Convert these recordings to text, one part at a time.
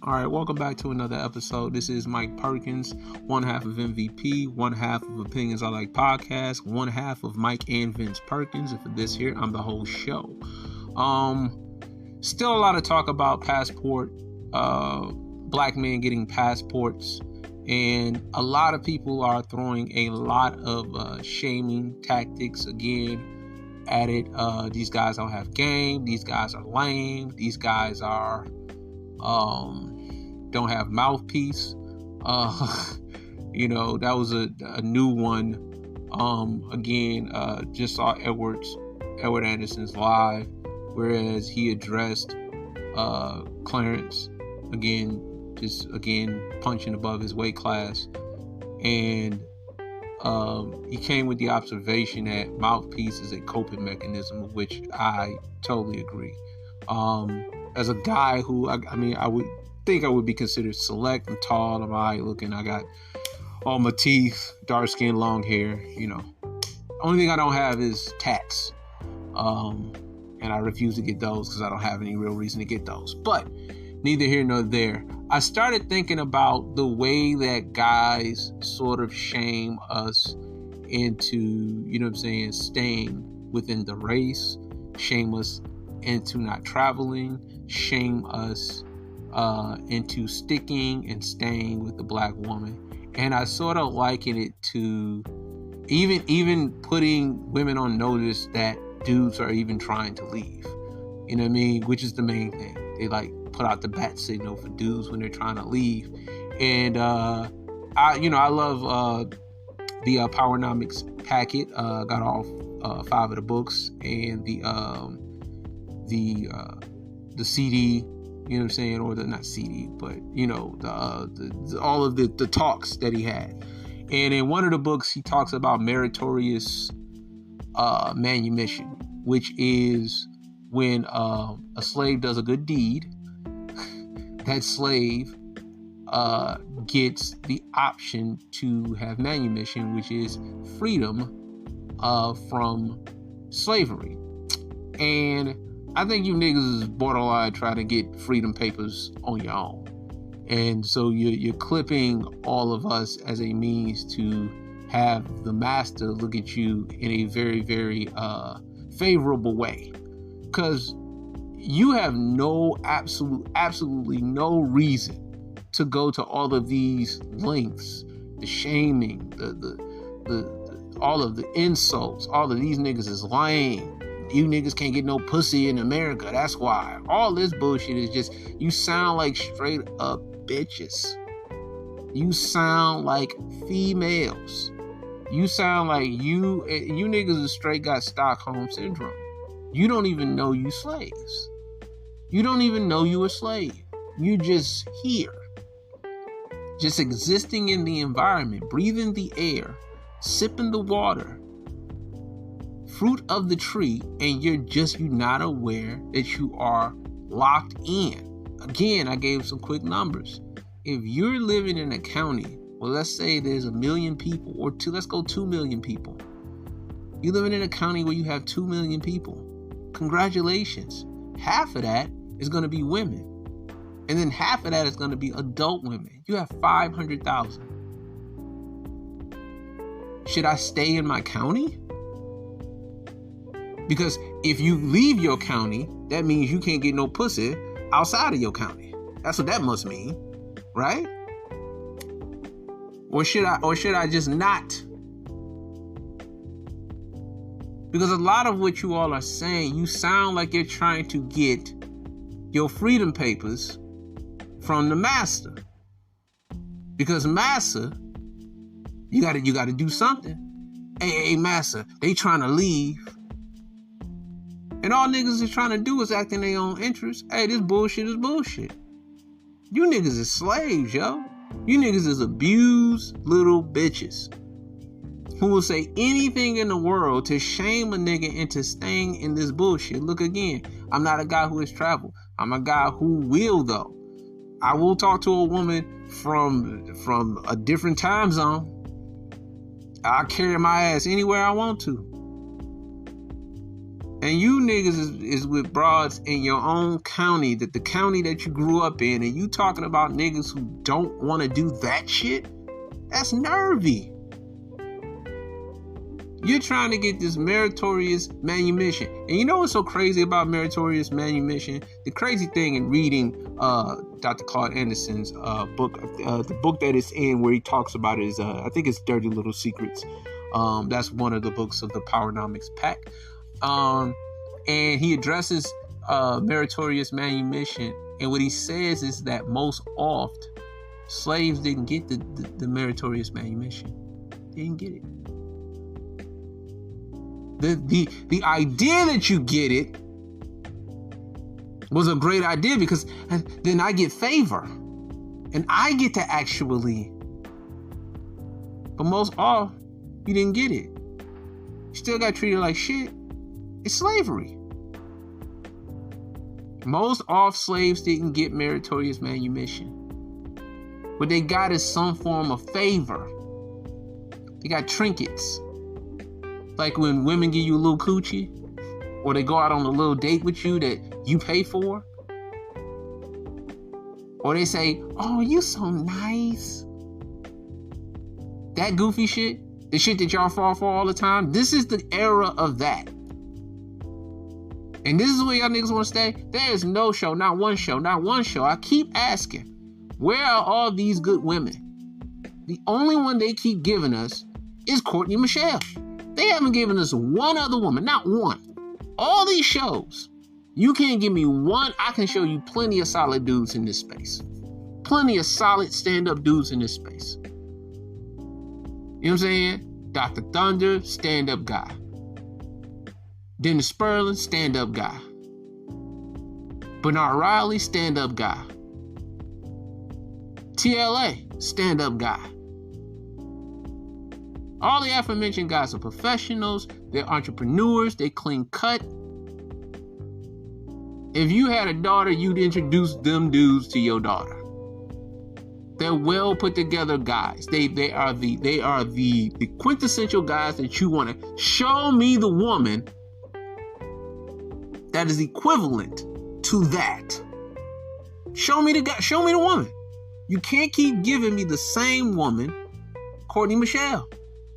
All right, welcome back to another episode. This is Mike Perkins, one half of MVP, one half of Opinions I Like podcast, one half of Mike and Vince Perkins. And for this here, I'm the whole show. Still a lot of talk about passport, black men getting passports, and a lot of people are throwing a lot of shaming tactics again at it. These guys don't have game. These guys are lame. These guys are don't have mouthpiece. That was a new one. Just saw Edward Anderson's live, whereas he addressed Clarence again punching above his weight class, and he came with the observation that mouthpiece is a coping mechanism, of which I totally agree. As a guy who, I would think I would be considered select. I'm tall, I'm alright looking, I got all my teeth, dark skin, long hair, Only thing I don't have is tats. And I refuse to get those because I don't have any real reason to get those. But neither here nor there. I started thinking about the way that guys sort of shame us into, staying within the race, shame us into not traveling, shame us into sticking and staying with the black woman. And I sort of liken it to even putting women on notice that dudes are even trying to leave. You know what I mean? Which is the main thing. They put out the bat signal for dudes when they're trying to leave. And I love the Powernomics packet. Got all 5 of the books and the CD, or the not CD, but all of the talks that he had. And in one of the books, he talks about Meritorious Manumission, which is when a slave does a good deed, that slave gets the option to have manumission, which is freedom from slavery. And I think you niggas is borderline trying to get freedom papers on your own. And so you're clipping all of us as a means to have the master look at you in a very, very favorable way. Because you have absolutely no reason to go to all of these lengths, the shaming, the all of the insults, all of these niggas is lame. You niggas can't get no pussy in America. That's why. All this bullshit is just, you sound like straight up bitches. You sound like females. You sound like you niggas is straight got Stockholm syndrome. You don't even know you slaves. You don't even know you a slave. You just here. Just existing in the environment, breathing the air, sipping the water, fruit of the tree, and you're not aware that you are locked in. Again, I gave some quick numbers. If you're living in a county, well, let's say there's 1 million people, or let's go 2 million people. You're living in a county where you have 2 million people. Congratulations. Half of that is going to be women. And then half of that is going to be adult women. You have 500,000. Should I stay in my county? Because if you leave your county, that means you can't get no pussy outside of your county. That's what that must mean, right? Or should I just not? Because a lot of what you all are saying, you sound like you're trying to get your freedom papers from the master. Because master, you got to do something. Hey, master, they trying to leave. And all niggas is trying to do is act in their own interest. Hey, this bullshit is bullshit. You niggas is slaves, yo. You niggas is abused little bitches who will say anything in the world to shame a nigga into staying in this bullshit. Look again, I'm not a guy who has traveled. I'm a guy who will, though. I will talk to a woman from a different time zone. I'll carry my ass anywhere I want to. And you niggas is with broads in your own county, that the county that you grew up in, and you talking about niggas who don't want to do that shit? That's nervy. You're trying to get this meritorious manumission. And you know what's so crazy about meritorious manumission? The crazy thing in reading Dr. Claude Anderson's book, the book that it's in where he talks about it is, I think it's Dirty Little Secrets. That's one of the books of the Powernomics Pack. And he addresses meritorious manumission, and what he says is that most oft slaves didn't get the meritorious manumission. They didn't get it. The idea that you get it was a great idea, because then I get favor and I get to actually, but most oft you didn't get it. You still got treated like shit. It's slavery. Most off slaves didn't get meritorious manumission. What they got is some form of favor. They got trinkets. Like when women give you a little coochie, or they go out on a little date with you that you pay for. Or they say, oh, you so nice. That goofy shit, the shit that y'all fall for all the time, this is the era of that. And this is where y'all niggas want to stay. There is no show, not one show, not one show. I keep asking, where are all these good women? The only one they keep giving us is Courtney Michelle. They haven't given us one other woman, not one. All these shows, you can't give me one. I can show you plenty of solid dudes in this space. Plenty of solid stand-up dudes in this space. You know what I'm saying? Dr. Thunder, stand-up guy. Dennis Sperling, stand-up guy. Bernard Riley, stand-up guy. TLA, stand-up guy. All the aforementioned guys are professionals, they're entrepreneurs, they clean cut. If you had a daughter, you'd introduce them dudes to your daughter. They're well put together guys. They are the quintessential guys that you want to show me the woman that is equivalent to that. Show me the guy, show me the woman. You can't keep giving me the same woman, Courtney Michelle.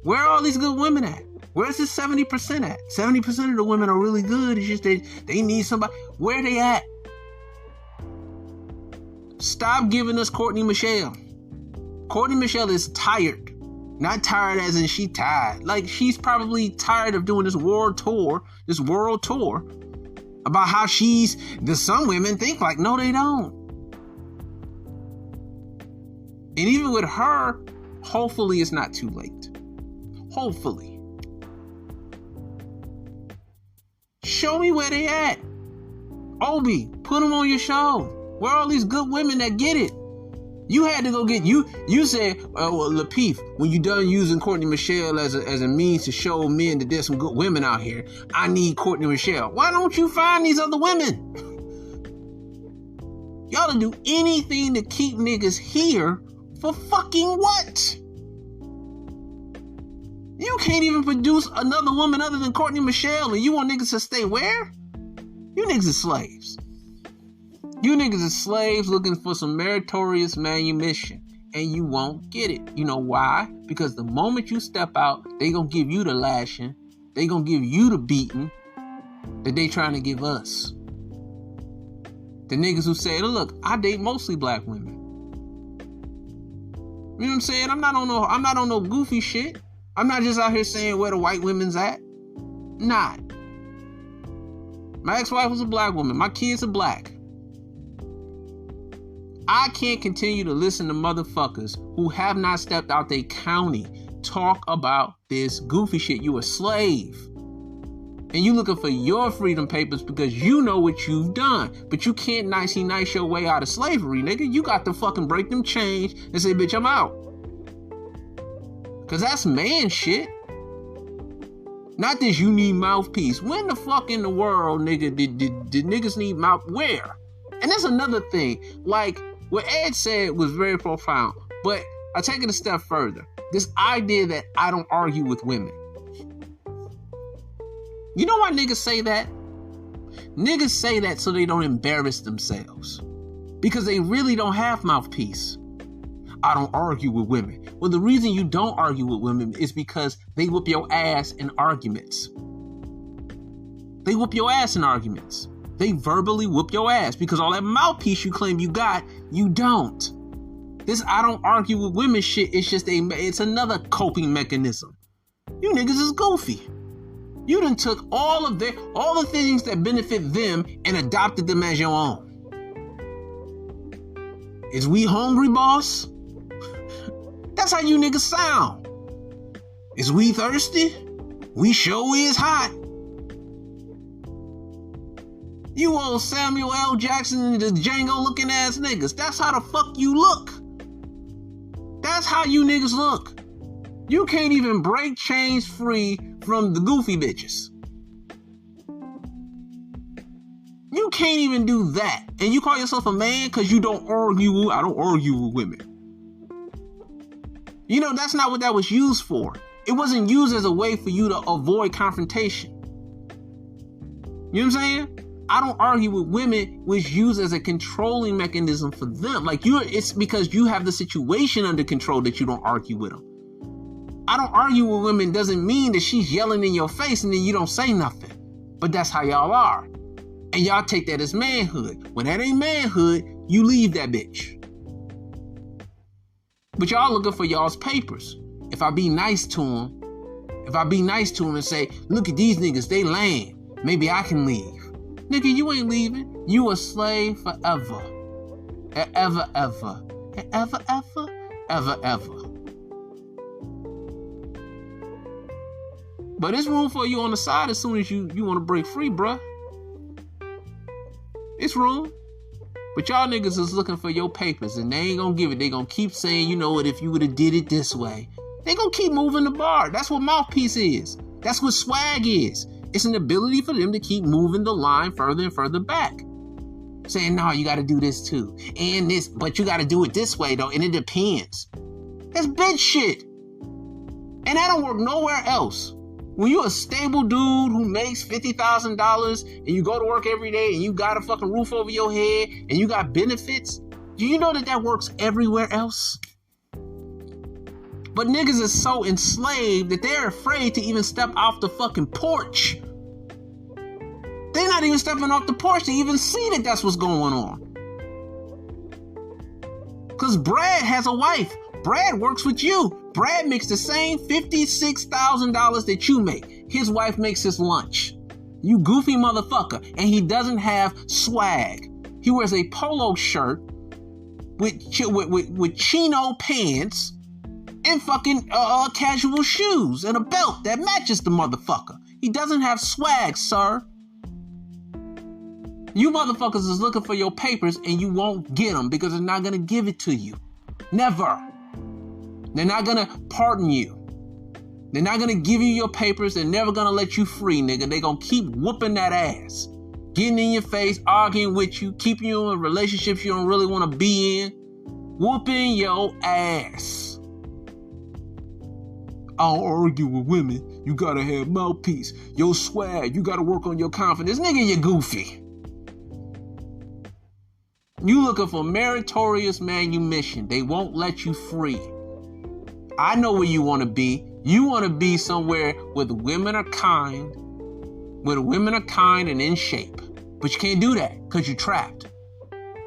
Where are all these good women at? Where's this 70% at? 70% of the women are really good. It's just they need somebody. Where are they at? Stop giving us Courtney Michelle. Courtney Michelle is tired. Not tired as in she tired. Like, she's probably tired of doing this world tour about how some women think like, no, they don't. And even with her, hopefully it's not too late. Hopefully. Show me where they at. Obi, put them on your show. Where are all these good women that get it? You had to go get, you said, well, Lapeef, when you done using Courtney Michelle as a means to show men that there's some good women out here, I need Courtney Michelle. Why don't you find these other women? Y'all to do anything to keep niggas here for fucking what? You can't even produce another woman other than Courtney Michelle, and you want niggas to stay where? You niggas are slaves. You niggas are slaves looking for some meritorious manumission, and you won't get it. You know why? Because the moment you step out, they gonna give you the lashing, they gonna give you the beating that they trying to give us. The niggas who say, look, I date mostly black women. You know what I'm saying? I'm not on no goofy shit. I'm not just out here saying where the white women's at. Not. My ex-wife was a black woman. My kids are black. I can't continue to listen to motherfuckers who have not stepped out their county talk about this goofy shit. You a slave. And you looking for your freedom papers because you know what you've done. But you can't nicey nice your way out of slavery, nigga. You got to fucking break them chains and say, bitch, I'm out. Because that's man shit. Not this you need mouthpiece. When the fuck in the world, nigga, did niggas need mouth? Where? And that's another thing. Like, what Ed said was very profound. But I take it a step further. This idea that I don't argue with women. You know why niggas say that? Niggas say that so they don't embarrass themselves. Because they really don't have mouthpiece. I don't argue with women. Well, the reason you don't argue with women is because they whoop your ass in arguments. They whoop your ass in arguments. They verbally whoop your ass because all that mouthpiece you claim you got, you don't. This I don't argue with women shit, it's another coping mechanism. You niggas is goofy. You done took all the things that benefit them and adopted them as your own. Is we hungry, boss? That's how you niggas sound. Is we thirsty? We sure is hot. You old Samuel L. Jackson and the Django looking ass niggas. That's how the fuck you look. That's how you niggas look. You can't even break chains free from the goofy bitches. You can't even do that. And you call yourself a man because you don't argue. I don't argue with women. You know, that's not what that was used for. It wasn't used as a way for you to avoid confrontation. You know what I'm saying? I don't argue with women was used as a controlling mechanism for them. It's because you have the situation under control that you don't argue with them. I don't argue with women doesn't mean that she's yelling in your face and then you don't say nothing. But that's how y'all are. And y'all take that as manhood. When that ain't manhood, you leave that bitch. But y'all looking for y'all's papers. If I be nice to them and say, look at these niggas, they lame. Maybe I can leave. Nigga, you ain't leaving. You a slave forever. Ever, ever. Ever, ever. Ever, ever. But there's room for you on the side as soon as you want to break free, bruh. It's room. But y'all niggas is looking for your papers and they ain't gonna give it. They gonna keep saying, you know what, if you would have did it this way. They gonna keep moving the bar. That's what mouthpiece is. That's what swag is. It's an ability for them to keep moving the line further and further back. Saying, no, you gotta do this too. And this, but you gotta do it this way though, and it depends. That's bitch shit. And that don't work nowhere else. When you a stable dude who makes $50,000 and you go to work every day and you got a fucking roof over your head and you got benefits, do you know that works everywhere else? But niggas is so enslaved that they're afraid to even step off the fucking porch. They're not even stepping off the porch to even see that that's what's going on. Because Brad has a wife. Brad works with you. Brad makes the same $56,000 that you make. His wife makes his lunch. You goofy motherfucker. And he doesn't have swag. He wears a polo shirt with chino pants and fucking casual shoes and a belt that matches the motherfucker. He doesn't have swag, sir. You motherfuckers is looking for your papers and you won't get them because they're not going to give it to you. Never. They're not going to pardon you. They're not going to give you your papers. They're never going to let you free, nigga. They're going to keep whooping that ass. Getting in your face, arguing with you, keeping you in relationships you don't really want to be in. Whooping your ass. I don't argue with women. You got to have mouthpiece. Your swag. You got to work on your confidence. Nigga, you goofy. You looking for Meritorious Manumission. They won't let you free. I know where you want to be. You want to be somewhere where the women are kind, and in shape. But you can't do that because you're trapped.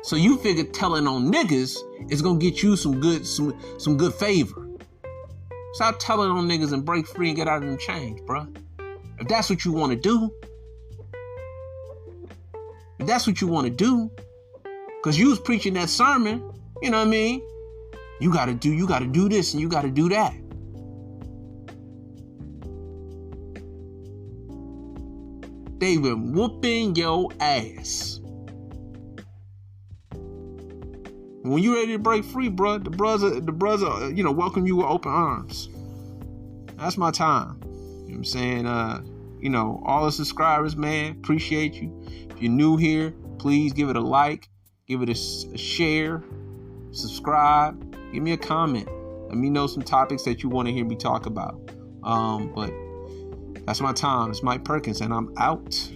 So you figure telling on niggas is gonna get you some good favor. Stop telling on niggas and break free and get out of them chains, bruh. If that's what you want to do, because you was preaching that sermon, you know what I mean? You gotta do this and you gotta do that. They been whooping your ass. When you ready to break free, bro, the brother, welcome you with open arms. That's my time. You know what I'm saying? All the subscribers, man, appreciate you. If you're new here, please give it a like, give it a share, subscribe, give me a comment. Let me know some topics that you want to hear me talk about. But that's my time. It's Mike Perkins, and I'm out.